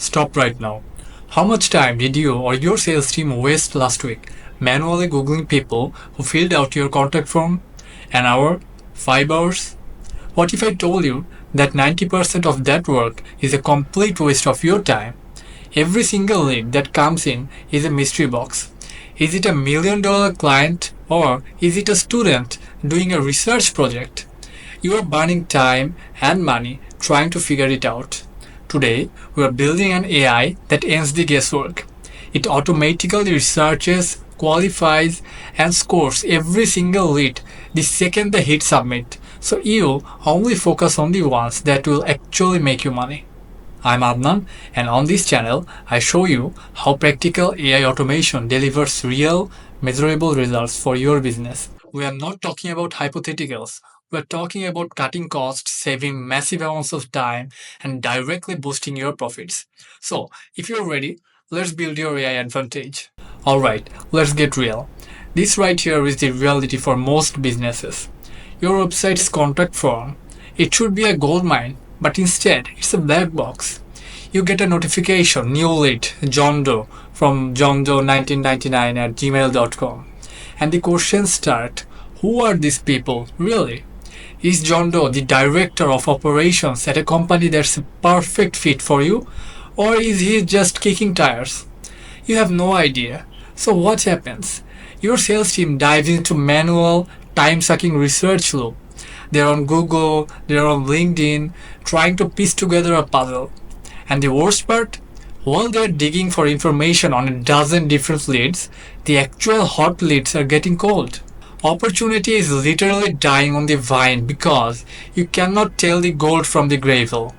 Stop right now. How much time did you or your sales team waste last week manually Googling people who filled out your contact form? An hour? 5 hours? What if I told you that 90% of that work is a complete waste of your time? Every single lead that comes in is a mystery box. Is it $1 million client or is it a student doing a research project? You are burning time and money trying to figure it out. Today, we are building an AI that ends the guesswork. It automatically researches, qualifies, and scores every single lead the second they hit submit, so you only focus on the ones that will actually make you money. I'm Adnan, and on this channel, I show you how practical AI automation delivers real, measurable results for your business. We are not talking about hypotheticals. We're talking about cutting costs, saving massive amounts of time, and directly boosting your profits. So, if you're ready, let's build your AI advantage. Alright, let's get real. This right here is the reality for most businesses. Your website's contact form, it should be a goldmine, but instead, it's a black box. You get a notification, new lead, John Doe, from johndoe1999@gmail.com. And the questions start, who are these people, really? Is John Doe the director of operations at a company that's a perfect fit for you? Or is he just kicking tires? You have no idea. So what happens? Your sales team dives into manual, time-sucking research loop. They're on Google, they're on LinkedIn, trying to piece together a puzzle. And the worst part? While they're digging for information on a dozen different leads, the actual hot leads are getting cold. Opportunity is literally dying on the vine because you cannot tell the gold from the gravel.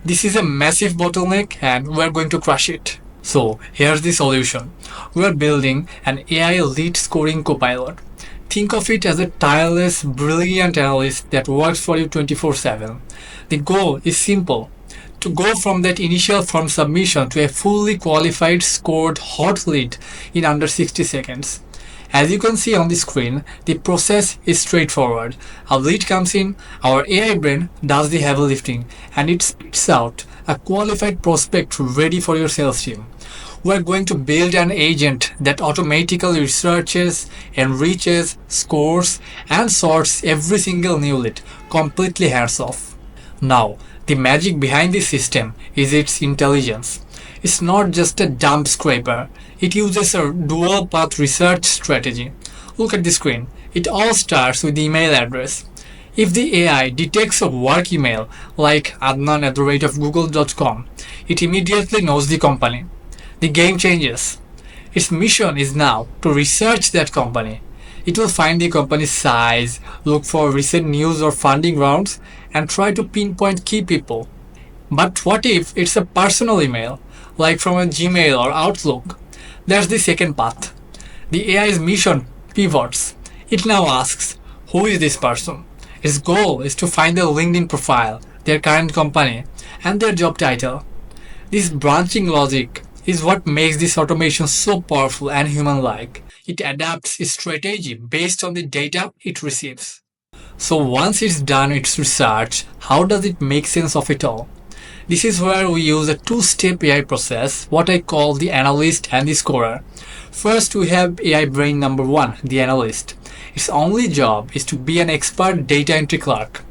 This is a massive bottleneck and we're going to crush it. So here's the solution. We're building an AI lead scoring copilot. Think of it as a tireless, brilliant analyst that works for you 24/7. The goal is simple. To go from that initial form submission to a fully qualified, scored hot lead in under 60 seconds. As you can see on the screen, the process is straightforward. A lead comes in, our AI brain does the heavy lifting, and it spits out a qualified prospect ready for your sales team. We're going to build an agent that automatically researches, enriches, scores, and sorts every single new lead, completely hands-off. Now, the magic behind this system is its intelligence. It's not just a dump scraper. It uses a dual path research strategy. Look at the screen. It all starts with the email address. If the AI detects a work email like adnan@google.com, it immediately knows the company. The game changes. Its mission is now to research that company. It will find the company's size, look for recent news or funding rounds, and try to pinpoint key people. But what if it's a personal email, like from a Gmail or Outlook? That's the second path. The AI's mission pivots. It now asks, who is this person? Its goal is to find their LinkedIn profile, their current company, and their job title. This branching logic is what makes this automation so powerful and human-like. It adapts its strategy based on the data it receives. So once it's done its research, how does it make sense of it all? This is where we use a two-step AI process, what I call the analyst and the scorer. First, we have AI brain number 1, the analyst. Its only job is to be an expert data entry clerk.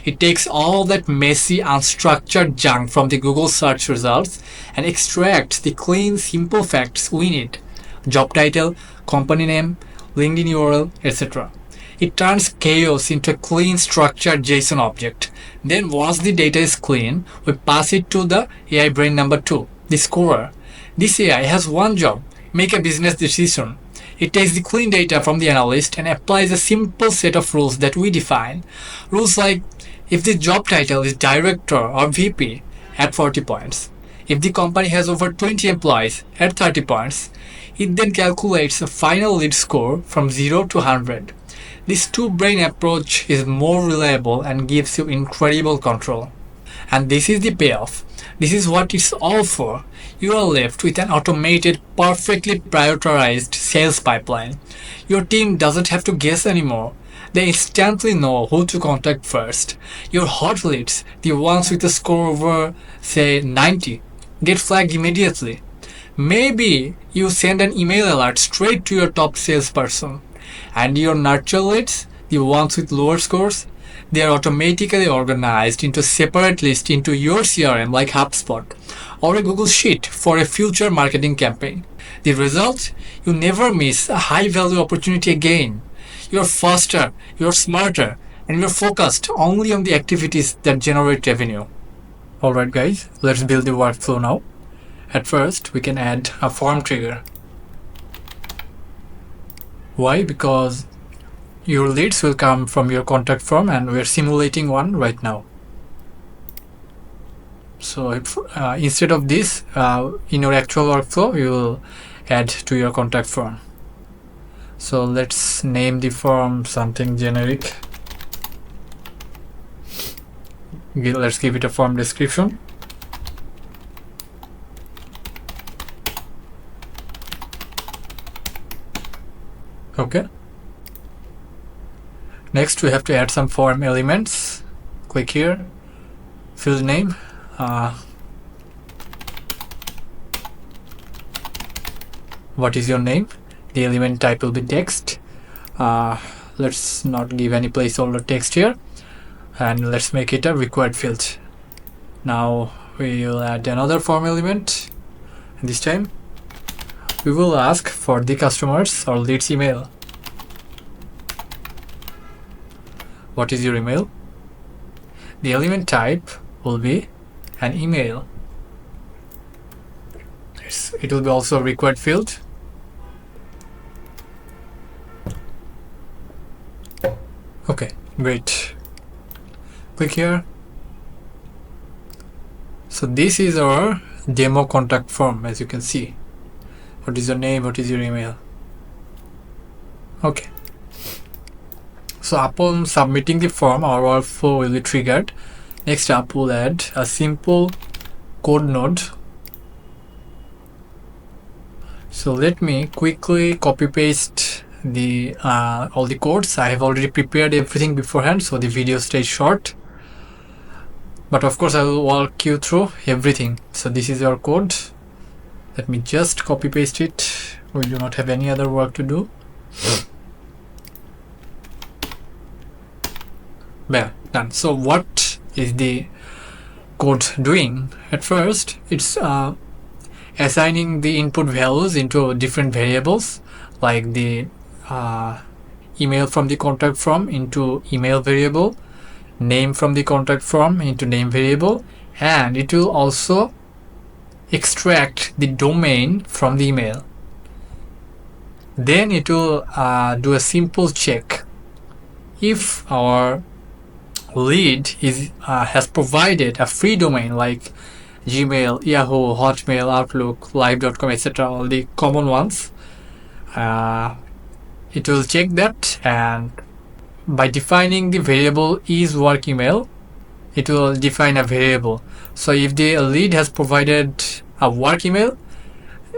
It takes all that messy, unstructured junk from the Google search results and extracts the clean, simple facts we need. Job title, company name, LinkedIn URL, etc. It turns chaos into a clean, structured JSON object. Then once the data is clean, we pass it to the AI brain number 2, the scorer. This AI has one job, make a business decision. It takes the clean data from the analyst and applies a simple set of rules that we define. Rules like, if the job title is director or VP, add 40 points. If the company has over 20 employees, add 30 points. It then calculates a final lead score from 0 to 100. This two-brain approach is more reliable and gives you incredible control. And this is the payoff. This is what it's all for. You are left with an automated, perfectly prioritized sales pipeline. Your team doesn't have to guess anymore. They instantly know who to contact first. Your hot leads, the ones with a score over, say, 90, get flagged immediately. Maybe you send an email alert straight to your top salesperson, and your nurture leads, the ones with lower scores, they are automatically organized into separate lists into your CRM like Hubspot or a Google Sheet for a future marketing campaign. The result? You never miss a high value opportunity again. You're faster, you're smarter, and you're focused only on the activities that generate revenue. Alright guys, let's build the workflow now. At first, we can add a form trigger. Why? Because your leads will come from your contact form and we're simulating one right now. So if, instead of this, in your actual workflow, you will add to your contact form. So let's name the form something generic. Let's give it a form description. Okay. Next, we have to add some form elements. Click here, field name. What is your name? The element type will be text. Let's not give any placeholder text here, and let's make it a required field. Now we will add another form element. This time we will ask for the customer's or lead's email. What is your email? The element type will be an email. It will be also a required field. Okay, great. Click here. So this is our demo contact form, as you can see. What is your name? What is your email? Okay. So upon submitting the form, our workflow will be triggered. Next up, we'll add a simple code node. So let me quickly copy paste the all the codes. I have already prepared everything beforehand, so the video stays short. But of course, I will walk you through everything. So this is our code. Let me just copy paste it. We do not have any other work to do. There, done. So what is the code doing? At first, it's assigning the input values into different variables, like the email from the contact form into email variable, name from the contact form into name variable, and it will also extract the domain from the email. Then it will do a simple check. If our lead has provided a free domain like Gmail, Yahoo, Hotmail, Outlook, Live.com, etc., all the common ones, it will check that, and by defining the variable is work email, it will define a variable. So if the lead has provided a work email,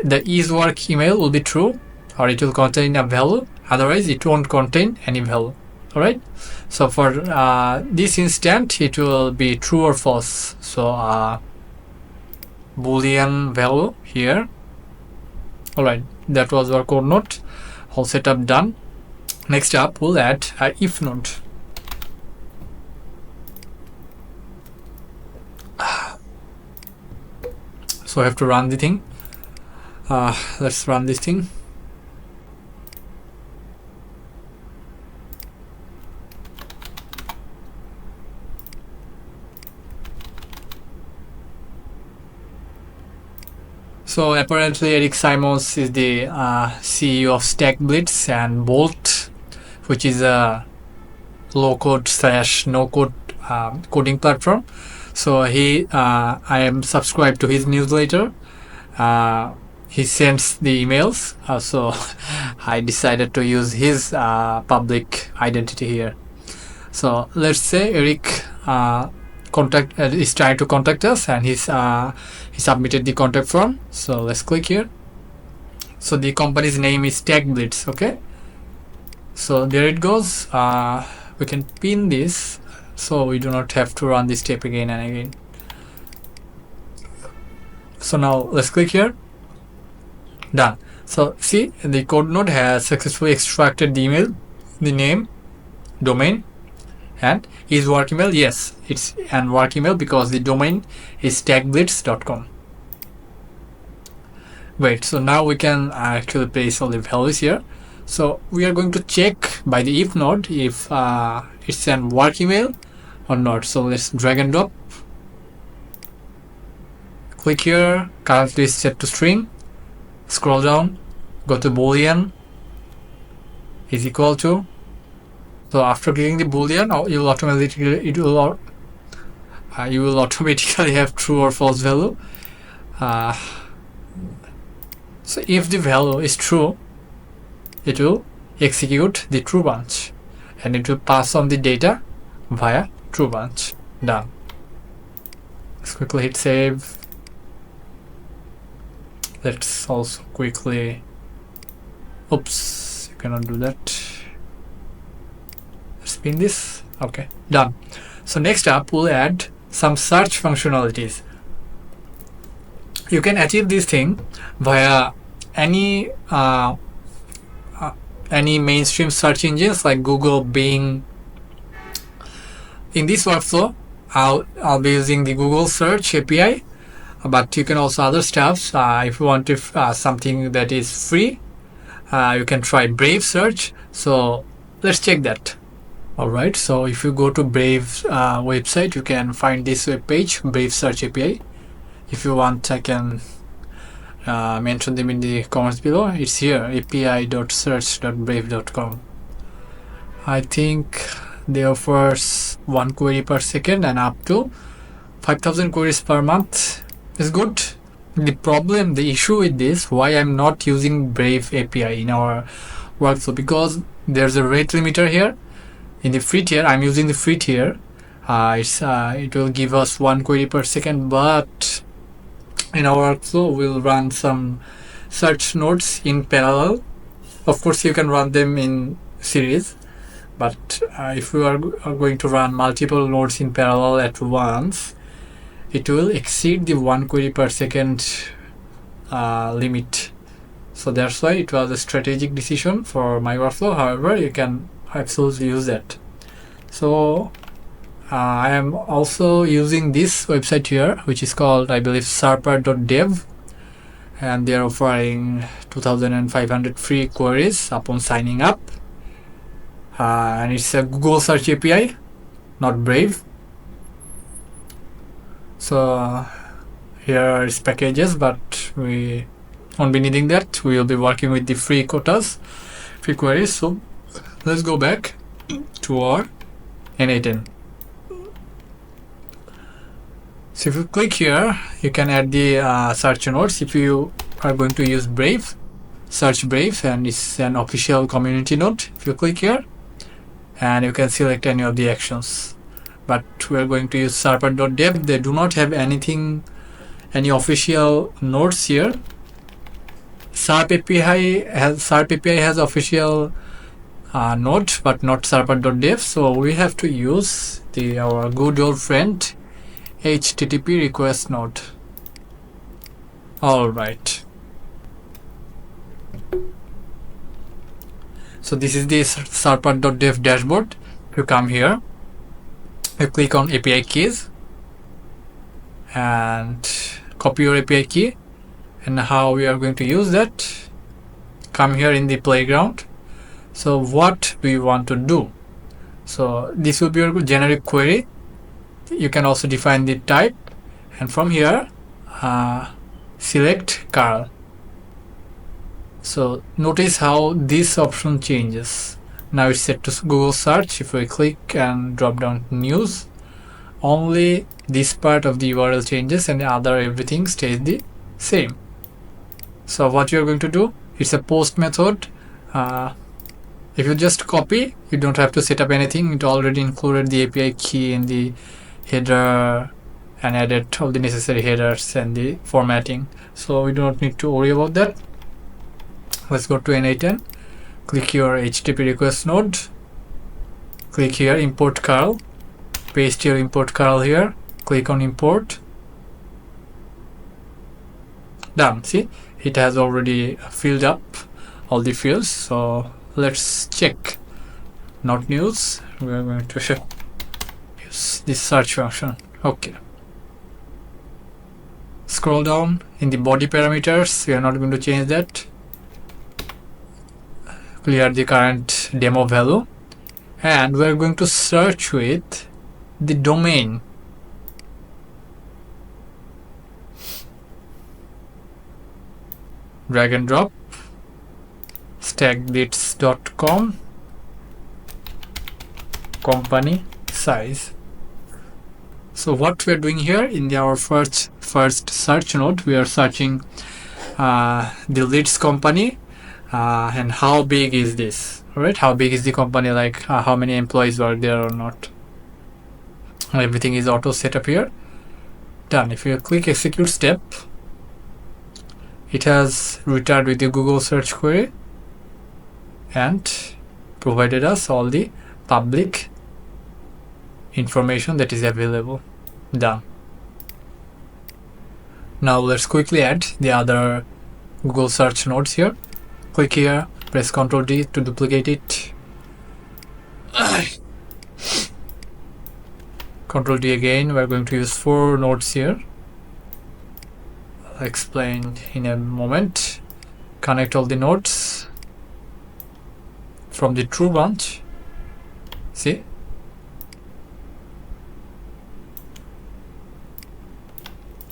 the is work email will be true, or it will contain a value. Otherwise, it won't contain any value. Alright, so for this instant, it will be true or false. So boolean value here. Alright, that was our code node. All setup done. Next up, we'll add a if node. So I have to run the thing. Let's run this thing. So apparently Eric Simons is the CEO of StackBlitz and Bolt, which is a low-code / no-code coding platform. So I am subscribed to his newsletter. He sends the emails, so I decided to use his public identity here. So let's say Eric is trying to contact us, and he submitted the contact form. So let's click here. So the company's name is StackBlitz. Okay. So there it goes. We can pin this, so we do not have to run this step again and again. So now let's click here. Done. So see, the code node has successfully extracted the email, the name, domain, and is work email. Yes, it's an work email because the domain is tagblitz.com. Wait, so now we can actually place all the values here. So we are going to check by the if node if it's an work email or not. So let's drag and drop. Click here, currently is set to string. Scroll down, go to boolean is equal to. So after clicking the boolean, you will automatically have true or false value. So if the value is true, it will execute the true branch and it will pass on the data via true branch. Done. Let's quickly hit save. Let's also quickly, oops, you cannot do that. Spin this. Okay, done. So next up, we'll add some search functionalities. You can achieve this thing via any mainstream search engines like Google, Bing. In this workflow, I'll be using the Google Search API, but you can also other stuff. If you want to something that is free, you can try Brave Search. So let's check that. Alright, so if you go to Brave website, you can find this web page, Brave Search API. If you want, I can mention them in the comments below. It's here, api.search.brave.com. I think they offer 1 query per second and up to 5,000 queries per month. It's good. The issue with this, why I'm not using Brave API in our workflow, because there's a rate limiter here. In the free tier, I'm using the free tier. It will give us 1 query per second, but in our workflow, we'll run some search nodes in parallel. Of course, you can run them in series, but if we are going to run multiple nodes in parallel at once, it will exceed the 1 query per second limit. So that's why it was a strategic decision for my workflow. However, you can absolutely use that. So I am also using this website here, which is called, I believe, sharper.dev, and they are offering 2,500 free queries upon signing up, and it's a Google Search API, not Brave. So here is packages, but we won't be needing that. We will be working with the free quotas, free queries. So let's go back to our n8n. So if you click here, you can add the search nodes. If you are going to use Brave, search Brave, and it's an official community node. If you click here, and you can select any of the actions. But we are going to use sharper.dev. They do not have any official nodes here. Sharp API has official node, but not sharper.dev. So we have to use our good old friend HTTP request node. All right. So this is the sharper.dev dashboard. If you come here, you click on API keys and copy your API key, and how we are going to use that. Come here in the playground. So what do you want to do? So this will be your generic query. You can also define the type, and from here select curl. So notice how this option changes. Now it's set to Google search. If we click and drop down to news, only this part of the URL changes and the other everything stays the same. So what you're going to do, it's a post method. If you just copy, you don't have to set up anything. It already included the API key in the header and added all the necessary headers and the formatting. So we do not need to worry about that. Let's go to n8n. Click your HTTP request node. Click here, import curl. Paste your import curl here. Click on import. Done. See, it has already filled up all the fields. So let's check. Not news. We are going to use this search function. Okay. Scroll down in the body parameters. We are not going to change that. Clear the current demo value, and we are going to search with the domain. Drag and drop stackblitz.com, company size. So what we are doing here in our first search node, we are searching the leads company, and how big is this, right? How big is the company, like how many employees were there or not. Everything is auto set up here. Done. If you click execute step, it has returned with the Google search query and provided us all the public information that is available. Done. Now let's quickly add the other Google search nodes here. Click here, press Ctrl D to duplicate it. Ctrl D again. We're going to use 4 nodes here. I'll explain in a moment. Connect all the nodes from the true branch. See?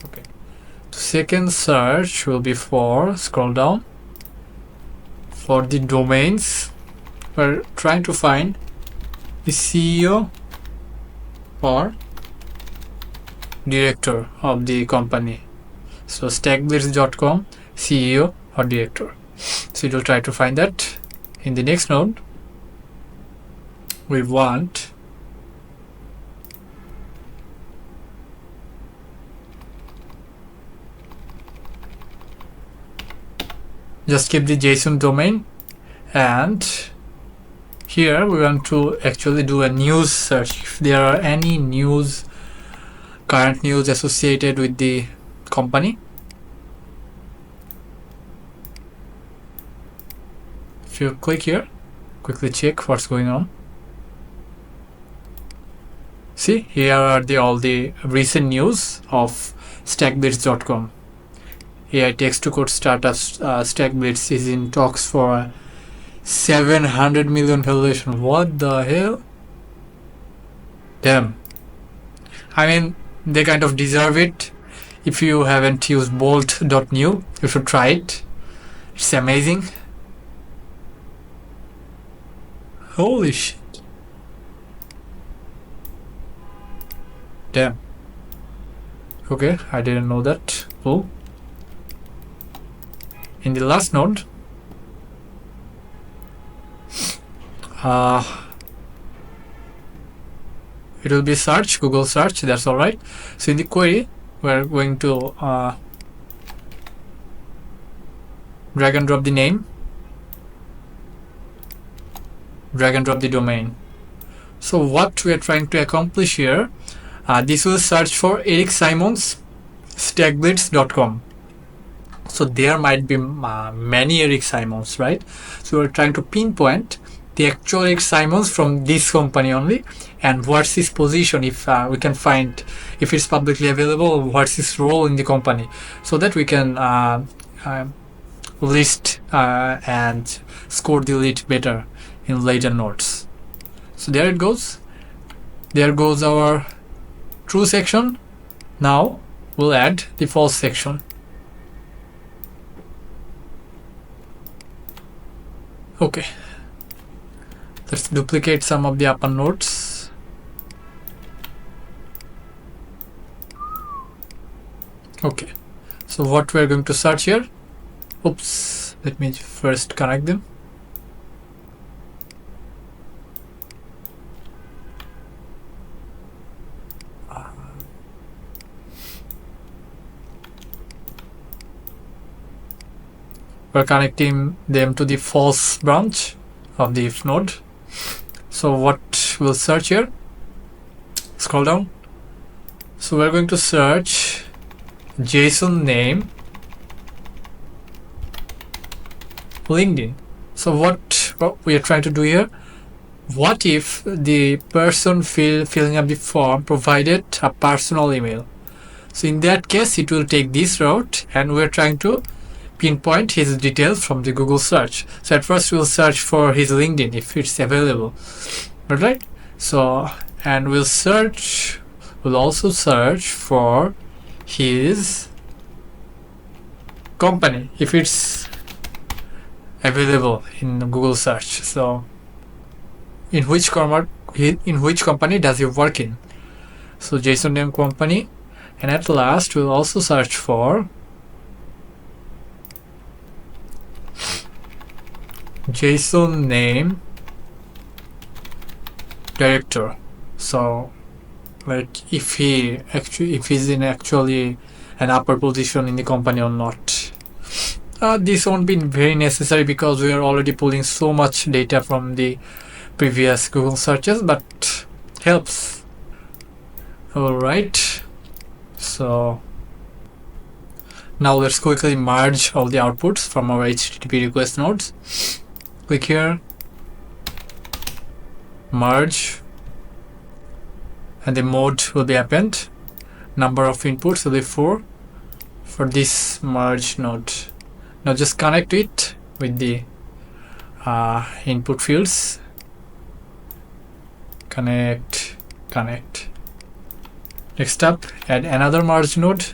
Okay. The second search will be for, scroll down, for the domains. We're trying to find the CEO or director of the company. So stackblitz.com, CEO or director. So it will try to find that. In the next node, we want just keep the JSON domain, and here we want to actually do a news search. If there are any news, current news associated with the company. If you click here, quickly check what's going on. See, here are all the recent news of stackblitz.com. AI text to code startup Stackblitz is in talks for 700 million valuation. What the hell? Damn. I mean, they kind of deserve it. If you haven't used bolt.new, you should try it. It's amazing. Holy shit. Damn. Okay, I didn't know that. Cool. In the last node, it will be search, Google search, that's alright. So in the query, we're going to drag and drop the name, drag and drop the domain. So what we are trying to accomplish here, this will search for Eric Simon's stackblitz.com. So there might be many Eric Simons, right? So we're trying to pinpoint the actual Eric Simons from this company only, and what's his position, if we can find, if it's publicly available, what's his role in the company, so that we can list and score the lead better in later nodes. So there it goes. There goes our true section. Now we'll add the false section. Okay, let's duplicate some of the upper nodes. Okay, so what we're going to search here, oops, let me first connect them. We're connecting them to the false branch of the if node. So what we'll search here, scroll down. So we're going to search JSON name LinkedIn. So what we are trying to do here, what if the person filling up the form provided a personal email? So in that case, it will take this route, and we're trying to pinpoint his details from the Google search. So at first we'll search for his LinkedIn if it's available, right? So, and we'll also search for his company if it's available in Google search. So in which company does he work in? So Jason name company, and at last we'll also search for Jason name director. So like if he's in actually an upper position in the company or not. This won't be very necessary because we are already pulling so much data from the previous Google searches, but helps. Alright, so now let's quickly merge all the outputs from our HTTP request nodes. Click here, merge, and the mode will be append. Number of inputs will be 4 for this merge node. Now just connect it with the input fields. Connect. Next up, add another merge node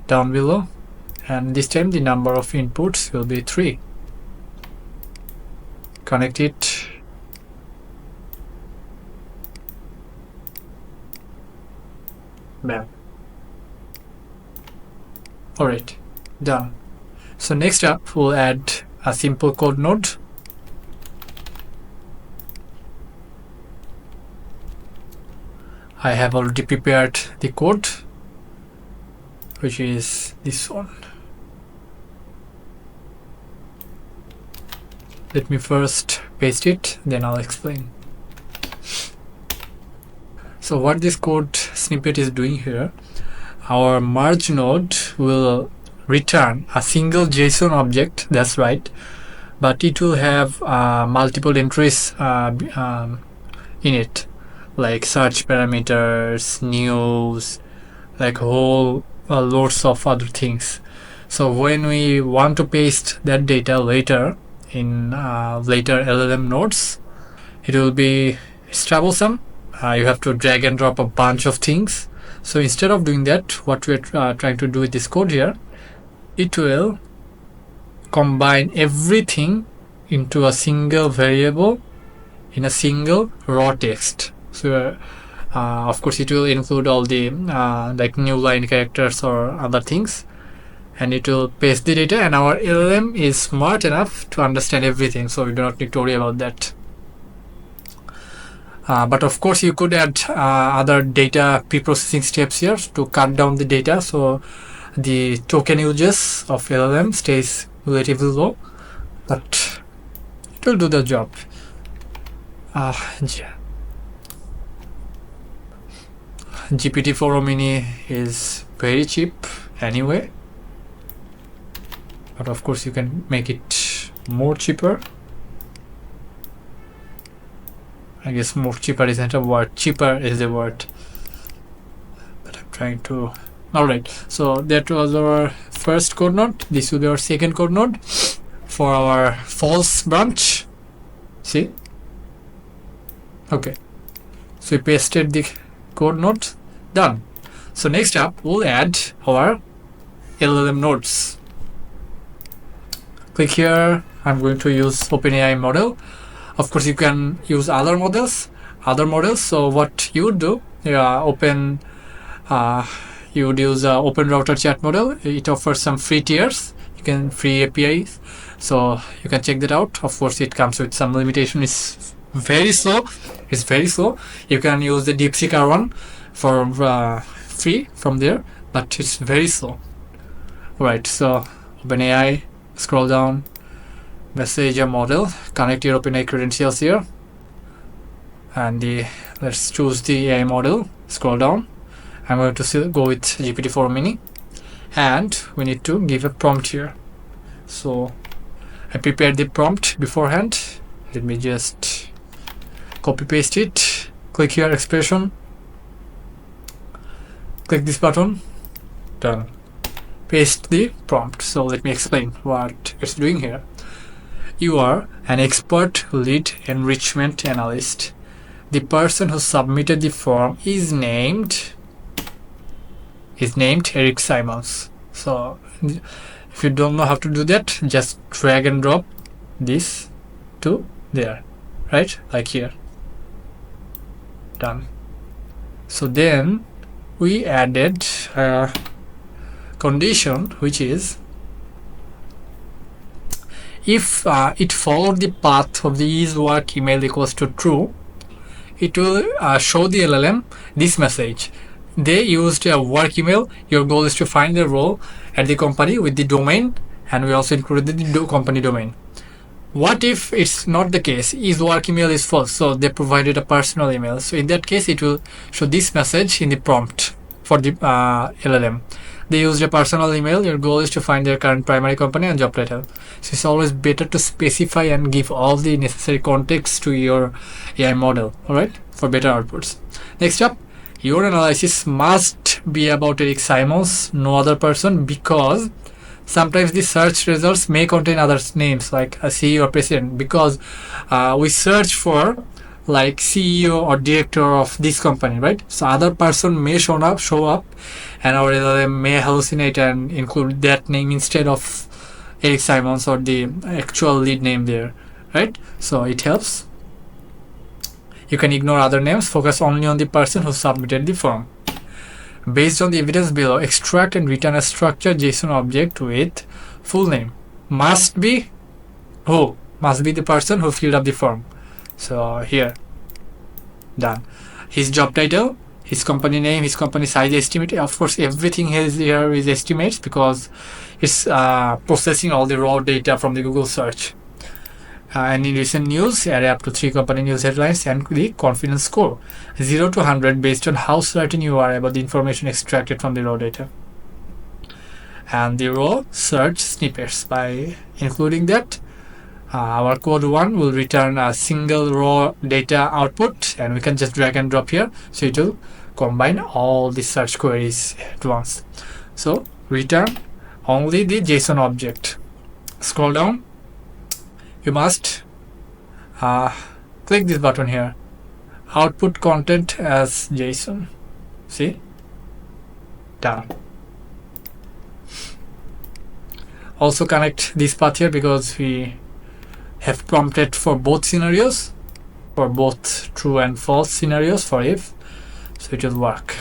down below, and this time the number of inputs will be 3. Connect it. Bam. Alright, done. So next up, we'll add a simple code node. I have already prepared the code, which is this one. Let me first paste it, then I'll explain. So what this code snippet is doing here, our merge node will return a single JSON object, that's right, but it will have multiple entries in it, like search parameters, news, like whole loads of other things. So when we want to paste that data later in later LLM nodes, it will be troublesome. You have to drag and drop a bunch of things. So instead of doing that, what we're trying to do with this code here, it will combine everything into a single variable in a single raw text. So of course it will include all the like new line characters or other things, and it will paste the data, and our LLM is smart enough to understand everything, so we do not need to worry about that. But of course you could add other data pre-processing steps here to cut down the data, so the token uses of LLM stays relatively low, but it will do the job. GPT-4o Mini is very cheap anyway, but of course you can make it more cheaper. I guess more cheaper isn't a word, cheaper is the word, but I'm trying to. Alright, so that was our first code node. This will be our second code node for our false branch. See? Okay, so we pasted the code node, done. So next up, we'll add our LLM nodes. Click here. I'm going to use OpenAI model. Of course, you can use other models. So what you would do, you would use Open Router Chat model. It offers some free tiers. You can free APIs, so you can check that out. Of course, it comes with some limitation. It's very slow. You can use the DeepSeek R1 for free from there, but it's very slow. Right. So OpenAI, scroll down, message a model, connect your OpenAI credentials here, and let's choose the AI model. Scroll down. I'm going to go with GPT-4o Mini, and we need to give a prompt here. So I prepared the prompt beforehand. Let me just copy paste it. Click here, expression. Click this button. Done. Paste the prompt. So let me explain what it's doing here. You are an expert lead enrichment analyst. The person who submitted the form is named Eric Simons. So if you don't know how to do that, just drag and drop this to there, right? Like here. Done. So then we added a condition, which is if it followed the path of the is work email equals to true, it will show the LLM this message. They used a work email. Your goal is to find the role at the company with the domain, and we also included the company domain. What if it's not the case? Is work email is false, so they provided a personal email. So in that case, it will show this message in the prompt for the LLM. They used a personal email. Your goal is to find their current primary company and job title. So it's always better to specify and give all the necessary context to your AI model, alright, for better outputs. Next up, your analysis must be about Eric Simons, no other person, because sometimes the search results may contain other names like a CEO or president, because we search for like CEO or director of this company, right? So other person may show up, and our LLM may hallucinate and include that name instead of Eric Simons or the actual lead name there, right? So it helps. You can ignore other names, focus only on the person who submitted the form. Based on the evidence below, extract and return a structured JSON object with full name. Must be who? Must be the person who filled up the form. So here, done. His job title, his company name, his company size estimate. Of course, everything here is estimates because it's processing all the raw data from the Google search. And in recent news, array up to 3 company news headlines and the confidence score 0 to 100 based on how certain you are about the information extracted from the raw data. And the raw search snippets. By including that, our code 1 will return a single raw data output, and we can just drag and drop here, so it will combine all the search queries at once. So return only the JSON object. Scroll down. You must click this button here, output content as JSON. See, done. Also connect this path here because we have prompted for both scenarios, for both true and false scenarios for if, so it will work.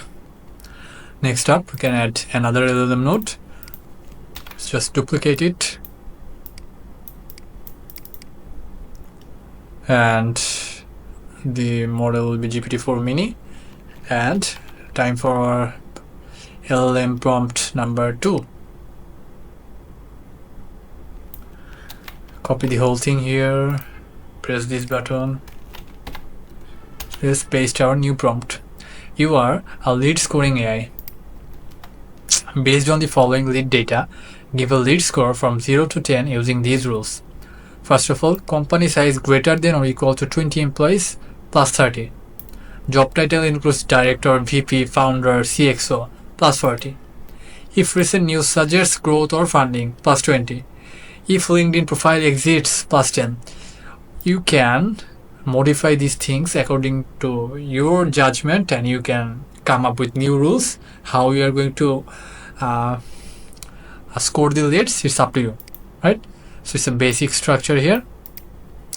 Next up, we can add another LLM node. Let's just duplicate it. And the model will be GPT-4 mini, and time for our LLM prompt number 2. Copy the whole thing here, press this button, let's paste our new prompt. You are a lead scoring AI. Based on the following lead data, give a lead score from 0 to 10 using these rules. First of all, company size greater than or equal to 20 employees plus 30. Job title includes director, VP, founder, CXO plus 40. If recent news suggests growth or funding plus 20. If LinkedIn profile exits plus 10. You can modify these things according to your judgment, and you can come up with new rules how you are going to score the leads. It's up to you, right? So it's a basic structure here.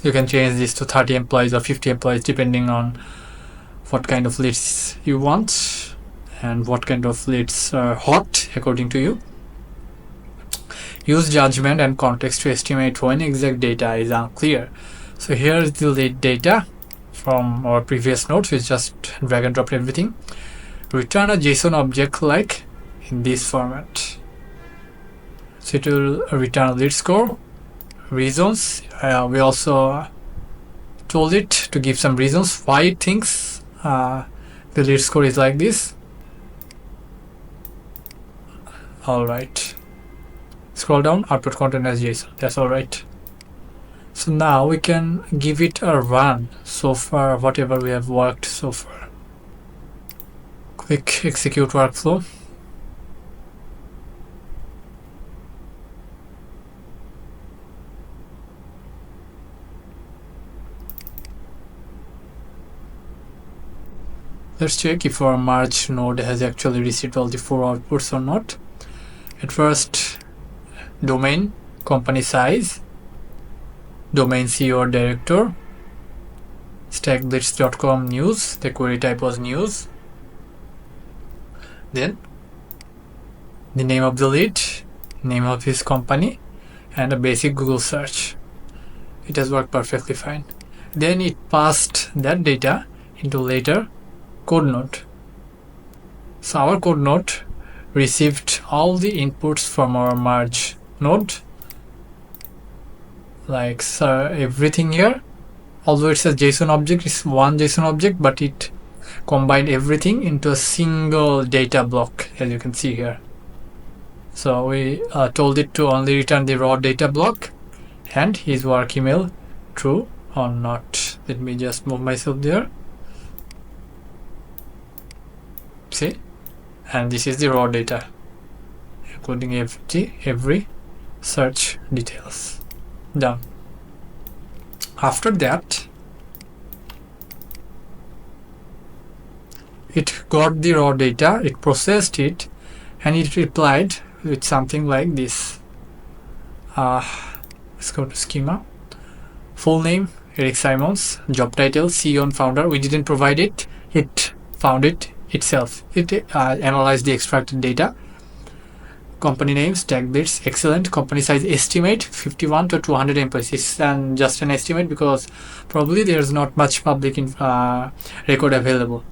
You can change this to 30 employees or 50 employees depending on what kind of leads you want and what kind of leads are hot according to you. Use judgment and context to estimate when exact data is unclear. So here is the lead data from our previous notes. We just drag and drop everything. Return a JSON object like in this format. So it will return a lead score. Reasons, we also told it to give some reasons why it thinks the lead score is like this. Alright, scroll down, output content as JSON. That's alright. So now we can give it a run so far, whatever we have worked so far. Quick execute workflow. Let's check if our merge node has actually received all the 4 outputs or not. At first, domain, company size, domain CEO or director, stackblitz.com news, the query type was news. Then the name of the lead, name of his company, and a basic Google search. It has worked perfectly fine. Then it passed that data into later code node. So our code node received all the inputs from our merge node, like everything here. Although it's a JSON object, it's one JSON object, but it combined everything into a single data block, as you can see here. So we told it to only return the raw data block and his work email, true or not. Let me just move myself there. See, and this is the raw data, including every search details. Done. After that, it got the raw data, it processed it, and it replied with something like this. Let's go to schema. Full name Eric Simons, job title CEO and founder. We didn't provide it, it found it itself. It analyzed the extracted data. Company name StackBlitz, excellent. Company size estimate 51 to 200 employees, and just an estimate because probably there's not much public record available.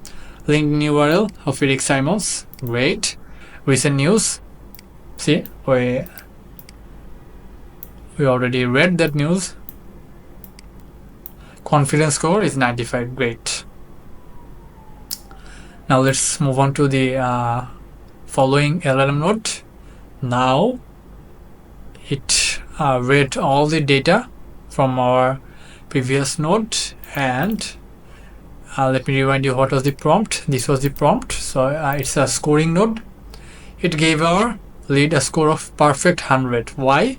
LinkedIn URL of Eric Simons, great. Recent news, see, we already read that news. Confidence score is 95, great. Now let's move on to the following LLM node. Now it read all the data from our previous node, and let me remind you what was the prompt. This was the prompt. So it's a scoring node. It gave our lead a score of perfect 100. Why?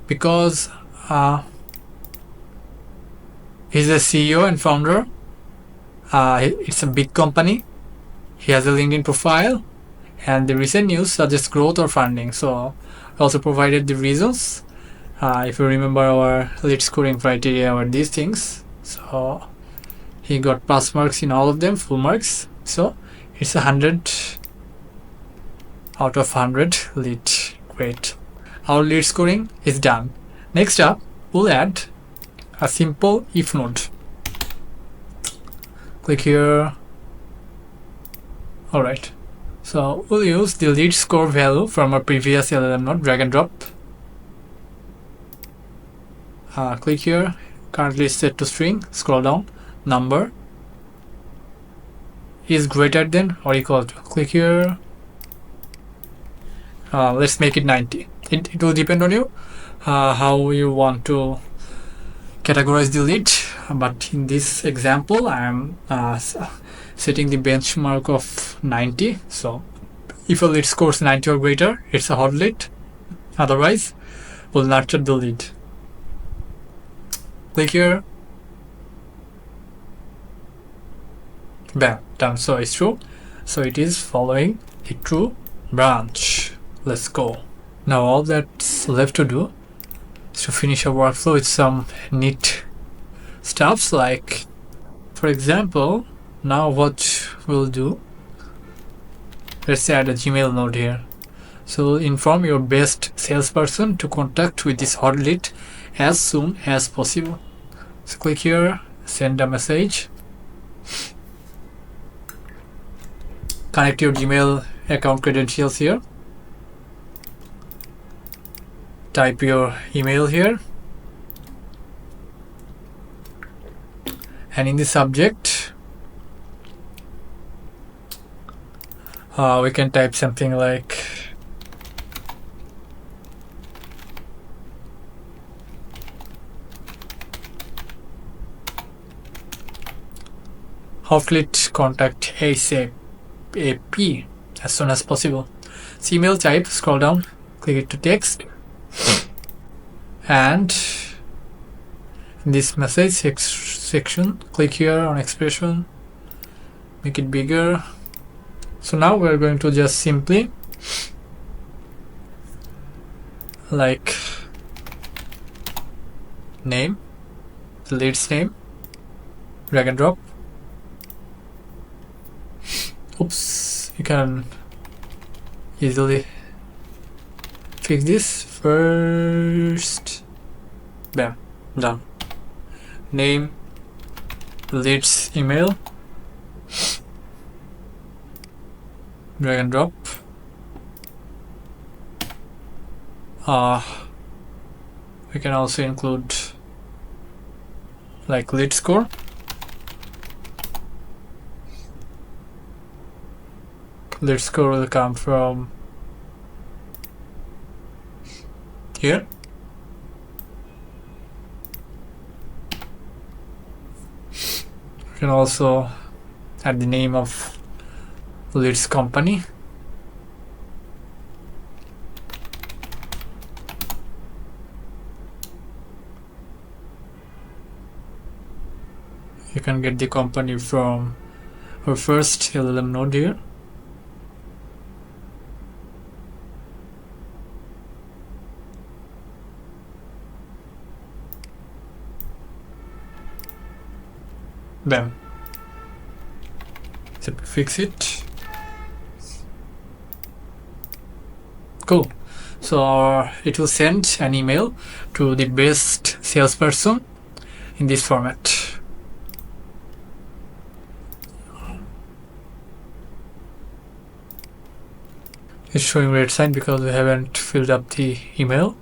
Because he's a CEO and founder. It's a big company. He has a LinkedIn profile, and the recent news suggests growth or funding. So we also provided the reasons. If you remember, our lead scoring criteria were these things. So he got pass marks in all of them, full marks. So it's 100 out of 100 lead. Great. Our lead scoring is done. Next up, we'll add a simple if node. Click here. Alright, so we'll use the lead score value from our previous LLM node, drag and drop. Click here, currently set to string, scroll down, number is greater than or equal to. Click here, let's make it 90. It will depend on you how you want to categorize the lead, but in this example I am setting the benchmark of 90. So if a lead scores 90 or greater, it's a hot lead. Otherwise, we'll nurture the lead. Click here. Bam, done. So it's true. So it is following a true branch. Let's go. Now all that's left to do is to finish our workflow with some neat stuffs, like, for example, now what we'll do, let's add a Gmail node here. So inform your best salesperson to contact with this hot lead as soon as possible. So click here, send a message, connect your Gmail account credentials here, type your email here, and in the subject we can type something like hot lead contact ASAP as soon as possible. So email type, scroll down, click it to text, and in this message section, click here on expression, make it bigger. So now we're going to just simply like name, the lead's name, drag and drop. Oops, you can easily fix this first. Bam, done. Name, lead's email, drag and drop. We can also include like lead score. Lead score will come from here. You can also add the name of lead's company. You can get the company from our first LLM node here. Bam. So fix it. Cool. So it will send an email to the best salesperson in this format. It's showing red sign because we haven't filled up the email.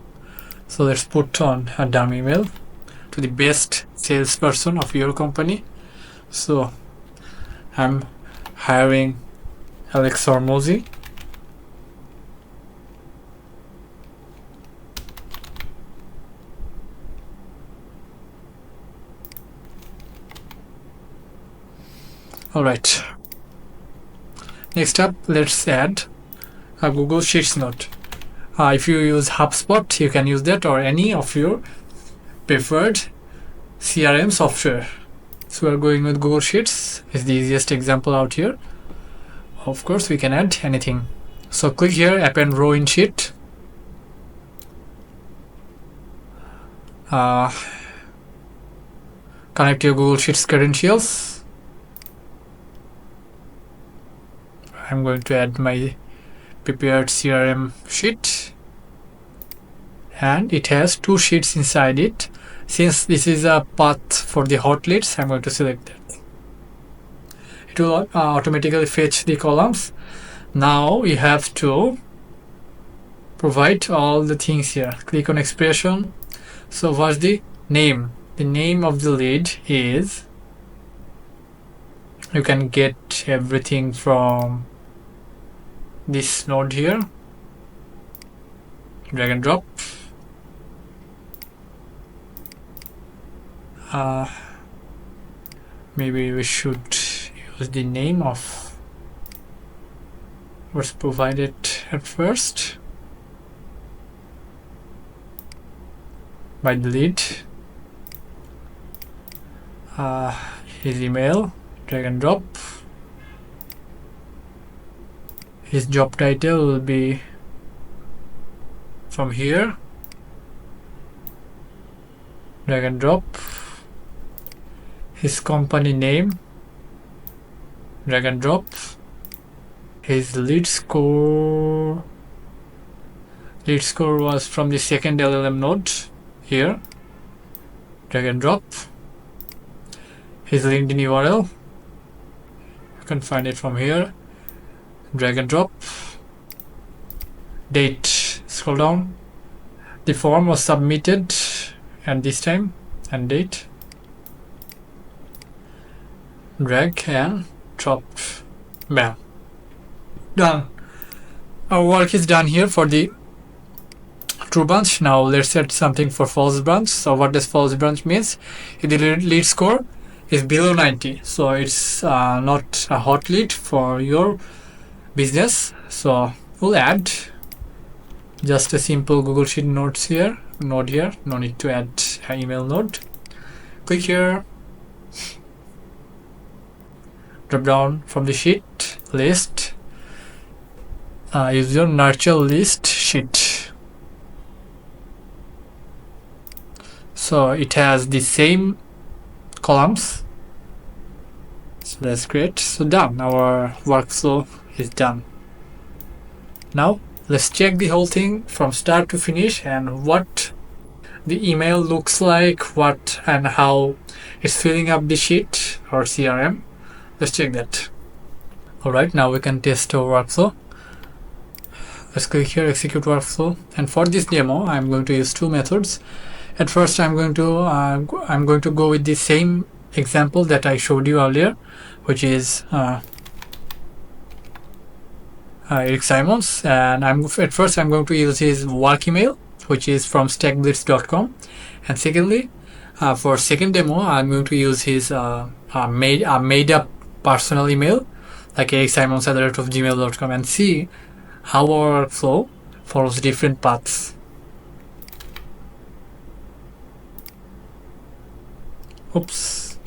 So let's put on a dumb email to the best salesperson of your company. So I'm hiring Alex Hormozy. Alright. Next up, let's add a Google Sheets node. If you use Hubspot, you can use that, or any of your preferred CRM software. So we're going with Google Sheets. It's the easiest example out here. Of course, we can add anything. So click here, append row in sheet. Connect your Google Sheets credentials. I'm going to add my prepared CRM sheet, and it has 2 sheets inside it. Since this is a path for the hot leads, I'm going to select that. It will automatically fetch the columns. Now you have to provide all the things here. Click on expression. So what's the name? The name of the lead is, you can get everything from this node here. Drag and drop. Maybe we should use the name of what's provided at first by the lead. His email, drag and drop. His job title will be from here. Drag and drop. His company name, drag and drop. His lead score was from the second LLM node here. Drag and drop. His LinkedIn URL, you can find it from here. Drag and drop. Date, scroll down. The form was submitted at this time, and date. Drag and drop. Bam. Done. Our work is done here for the true branch. Now let's set something for false branch. So what does false branch means? If the lead score is below 90, so it's not a hot lead for your business. So we'll add just a simple Google Sheet node here, no need to add an email node. Click here, drop down from the sheet list, use your nurture list sheet. So it has the same columns, so that's great. So done, our workflow is done. Now let's check the whole thing from start to finish and what the email looks like, what and how it's filling up the sheet or CRM. Let's check that. Alright, now we can test our workflow. Let's click here, execute workflow, and for this demo I'm going to use two methods. At first I'm going to go with the same example that I showed you earlier, which is Eric Simons, and at first I'm going to use his work email, which is from stackblitz.com, and secondly, for second demo I'm going to use his made up personal email, like ericsimons@gmail.com, and see how our workflow follows different paths. Oops.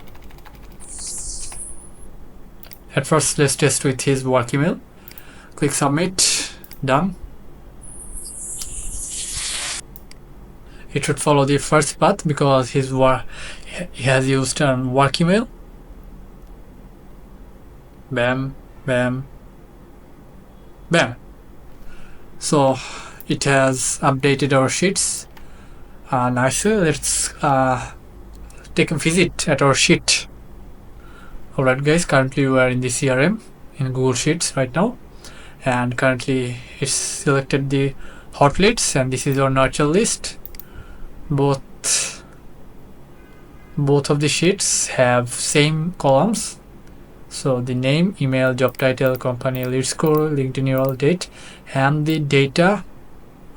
At first let's test with his work email. Click submit, done. It should follow the first path because he has used work email. Bam, bam, bam. So it has updated our sheets nicely. Let's take a visit at our sheet. Alright guys, currently we are in the CRM in Google Sheets right now, and currently it's selected the hot leads, and this is our nurture list. Both of the sheets have same columns, so the name, email, job title, company, lead score, LinkedIn URL, date, and the data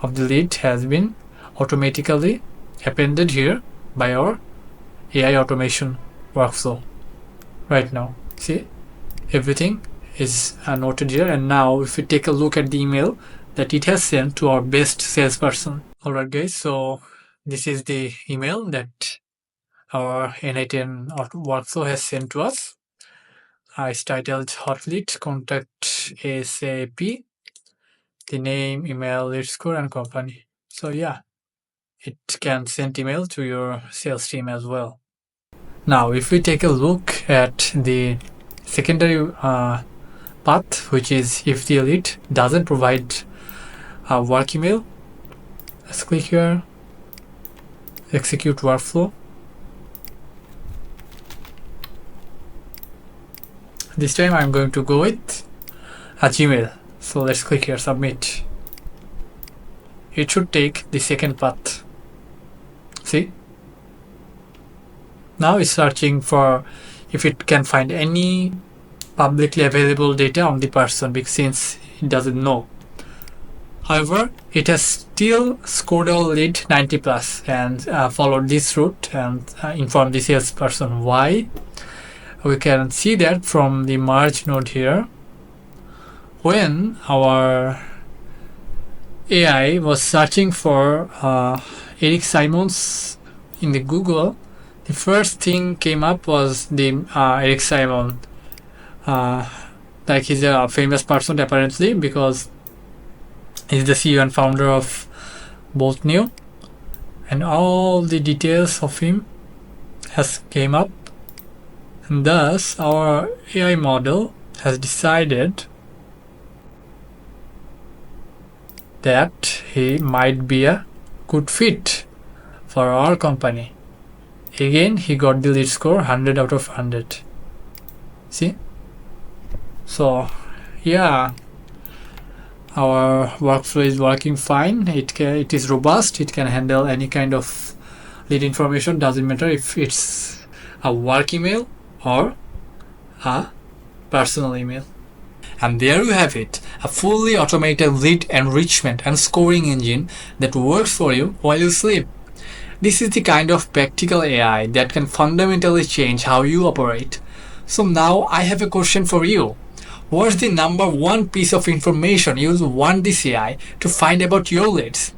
of the lead has been automatically appended here by our AI automation workflow. Right now, see, everything is noted here. And now if we take a look at the email that it has sent to our best salesperson. Alright guys, so this is the email that our n8n workflow has sent to us. It's titled hot lead, contact ASAP, the name, email, lead score, and company. So yeah, it can send email to your sales team as well. Now if we take a look at the secondary path, which is if the lead doesn't provide a work email, let's click here, execute workflow. This time I'm going to go with a Gmail, so let's click here, submit. It should take the second path. See, now it's searching for if it can find any publicly available data on the person, because since it doesn't know. However, it has still scored our lead 90 plus and followed this route and informed the salesperson why. We can see that from the merge node here. When our AI was searching for Eric Simons in the Google, the first thing came up was the Eric Simon. Like he's a famous person apparently, because he's the CEO and founder of Bolt New, and all the details of him has came up, and thus our AI model has decided that he might be a good fit for our company. Again, he got the lead score 100 out of 100. See? So yeah, our workflow is working fine. It is robust. It can handle any kind of lead information. Doesn't matter if it's a work email or a personal email. And there you have it, a fully automated lead enrichment and scoring engine that works for you while you sleep. This is the kind of practical AI that can fundamentally change how you operate. So now I have a question for you. What's the number one piece of information you want this AI to find about your leads?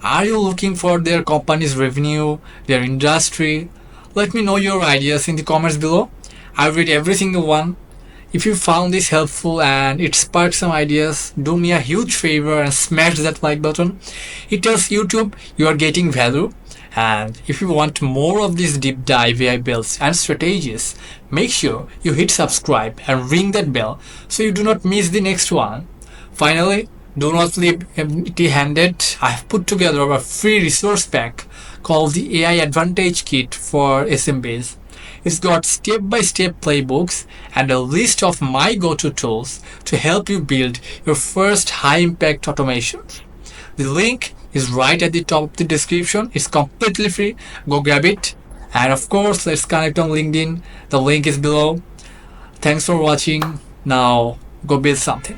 Are you looking for their company's revenue, their industry? Let me know your ideas in the comments below. I read every single one. If you found this helpful and it sparked some ideas, do me a huge favor and smash that like button. It tells YouTube you are getting value. And if you want more of these deep dive AI builds and strategies, make sure you hit subscribe and ring that bell so you do not miss the next one. Finally, do not leave empty-handed. I have put together a free resource pack called the AI Advantage Kit for SMBs. It's got step-by-step playbooks and a list of my go-to tools to help you build your first high-impact automation. The link is right at the top of the description. It's completely free. Go grab it. And of course, let's connect on LinkedIn. The link is below. Thanks for watching. Now, go build something.